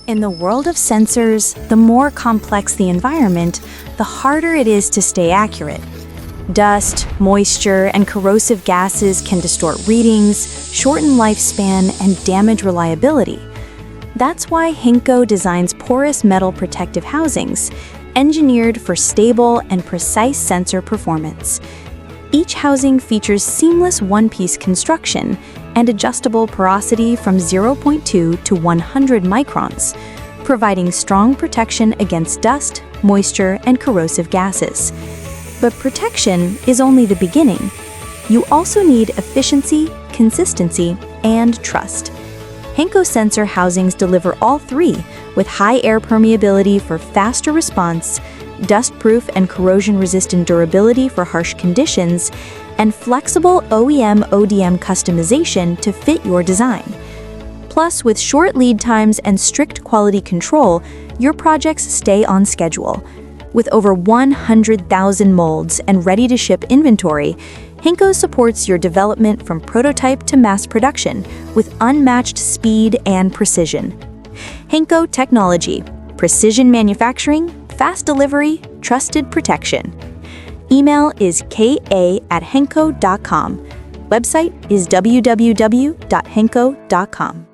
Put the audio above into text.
In the world of sensors, the more complex the environment, the harder it is to stay accurate. Dust, moisture, and corrosive gases can distort readings, shorten lifespan, and damage reliability. That's why HENGKO designs porous metal protective housings, engineered for stable and precise sensor performance. Each housing features seamless one-piece construction and adjustable porosity from 0.2 to 100 microns, providing strong protection against dust, moisture, and corrosive gases. But protection is only the beginning. You also need efficiency, consistency, and trust. HENGKO sensor housings deliver all three, with high air permeability for faster response, dust-proof and corrosion-resistant durability for harsh conditions, and flexible OEM/ODM customization to fit your design. Plus, with short lead times and strict quality control, your projects stay on schedule. With over 100,000 molds and ready-to-ship inventory, HENGKO supports your development from prototype to mass production with unmatched speed and precision. HENGKO Technology, precision manufacturing, fast delivery, trusted protection. Email is ka@henko.com. Website is www.henko.com.